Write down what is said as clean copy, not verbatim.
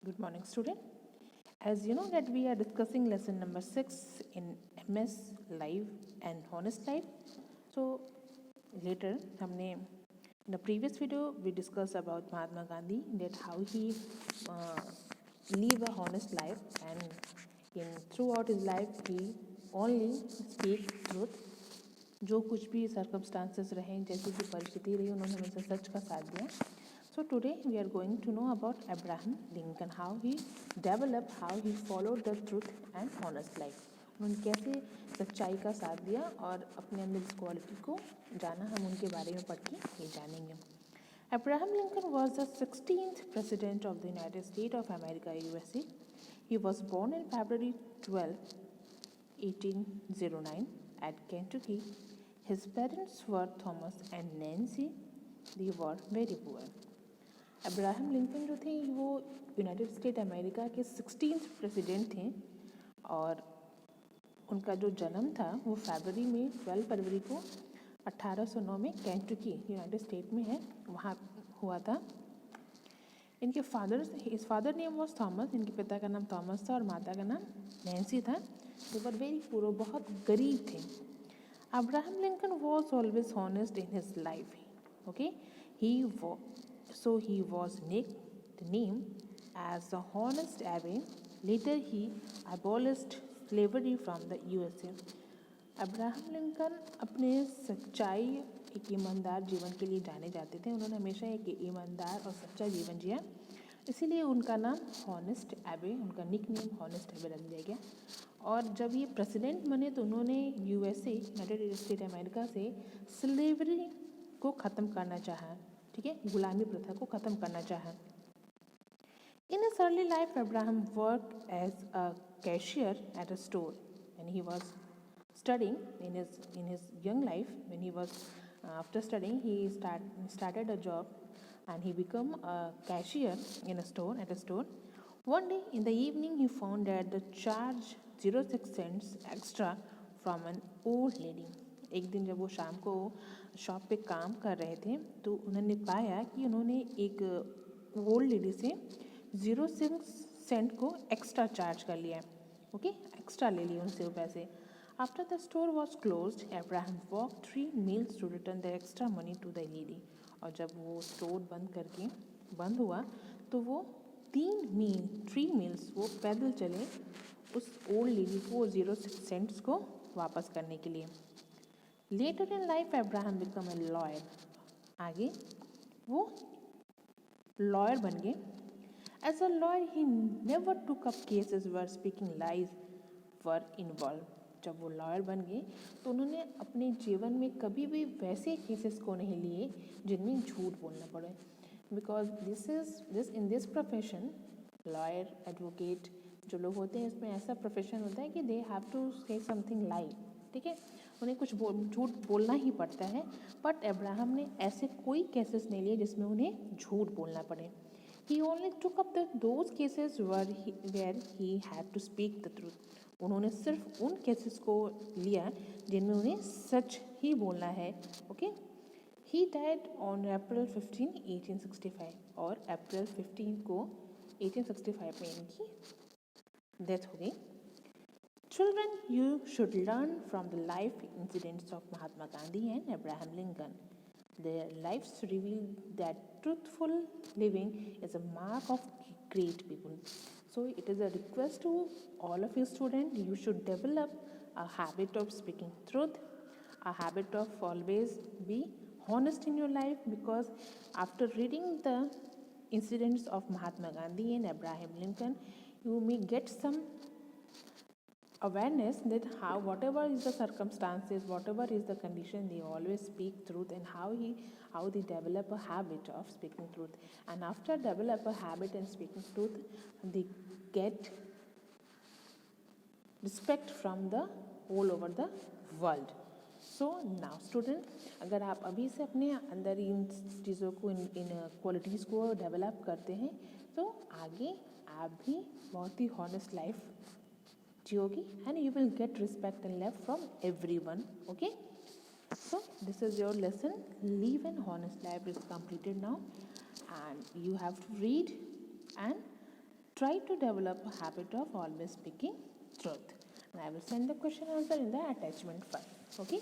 Good morning, student. As you know that we are discussing lesson number 6 in MS Live and Honest Life. So later, हमने in the previous video we discussed about Mahatma Gandhi, that how he live a honest life, and throughout his life he only speak truth. जो कुछ भी circumstances रहे, जैसी भी परिस्थिति रही, उन्होंने हमेशा सच का साथ दिया. So today we are going to know about Abraham Lincoln, how he developed, how he followed the truth and honest life. उन्होंने कैसे सच्चाई का साथ दिया और अपने अंदर इस क्वालिटी को जाना, हम उनके बारे में पढ़ के ये जानेंगे. Abraham Lincoln was the 16th President of the United States of America, USA. He was born on February 12, 1809 at Kentucky. His parents were Thomas and Nancy. They were very poor. Abraham Lincoln जो थे वो United state America के 16th president थे और उनका जो जन्म था वो फरवरी 12 को 1809 में केंटकी यूनाइटेड स्टेट में है, वहाँ हुआ था. इनके फादर नेम वॉज थॉमस. इनके पिता का नाम थॉमस था और माता का नाम नैन्सी था. दे वर वेरी पुअर, बहुत गरीब थे. Abraham Lincoln was always honest in his life. Okay, So he was named as the Honest Abe. Later he abolished slavery from the USA. Abraham Lincoln अपने सच्चाई, एक ईमानदार जीवन के लिए जाने जाते थे. उन्होंने हमेशा एक ईमानदार और सच्चा जीवन जिया, इसीलिए उनका नाम हॉनेस्ट एबे, उनका निक नेम हॉनेस्ट एबे रख दिया गया. और जब ये प्रेसिडेंट बने तो उन्होंने यूएसए, यूनाइटेड स्टेट अमेरिका से स्लेवरी को ख़त्म करना चाहा. ठीक है, गुलामी प्रथा को ख़त्म करना चाहा. In his early life Abraham work as a cashier at a store and he was studying. In his young life, when he was after studying, he started a job and he became a cashier in a store, at a store. One day in the evening he found that the charge 06 cents extra from an old lady. एक दिन जब वो शाम को shop पे काम कर रहे थे तो उन्होंने पाया कि उन्होंने एक ओल्ड लेडी से 06 सेंट को एक्स्ट्रा चार्ज कर लिया. ओके, एक्स्ट्रा ले लिए उनसे वो पैसे. After the store was closed, Abraham walked 3 miles to return the extra money to the lady. और जब वो स्टोर बंद हुआ तो वो 3 मील्स वो पैदल चले उस ओल्ड लेडी को 06 सेंट्स को वापस करने के लिए. Later in life, Abraham became a lawyer. आगे वो लॉयर बन गए. As a lawyer, he never took up cases where speaking lies were involved. जब वो लॉयर बन गए तो उन्होंने अपने जीवन में कभी भी वैसे केसेस को नहीं लिए जिनमें झूठ बोलना पड़े. Because in this profession, lawyer, advocate जो लोग होते हैं, इसमें ऐसा प्रोफेशन होता है कि they have to say something lie. ठीक है, उन्हें कुछ झूठ बोलना ही पड़ता है. बट अब्राहम ने ऐसे कोई केसेस नहीं लिए जिसमें उन्हें झूठ बोलना पड़े. He only took up those cases where he had to speak the truth. उन्होंने सिर्फ उन केसेस को लिया जिनमें उन्हें सच ही बोलना है. Okay, He died on April 15, 1865. और अप्रैल 15 को 1865 में इनकी डेथ हो गई. Children, you should learn from the life incidents of Mahatma Gandhi and Abraham Lincoln. Their lives reveal that truthful living is a mark of great people. So it is a request to all of you students, you should develop a habit of speaking truth, a habit of always be honest in your life, because after reading the incidents of Mahatma Gandhi and Abraham Lincoln, you may get some awareness that how whatever is the circumstances, whatever is the condition, they always speak truth, and how they develop a habit of speaking truth. And after develop a habit in speaking truth, they get respect from the all over the world. So now student, अगर आप अभी से अपने अंदर इन चीज़ों को, इन qualities को develop करते हैं तो आगे आप भी बहुत ही हॉनेस्ट लाइफ जियोगी, and you will get respect and love from everyone. Okay, so this is your lesson. Live an honest life is completed now, and you have to read and Try to develop a habit of always speaking truth. And I will send the question answer in the attachment file. Okay.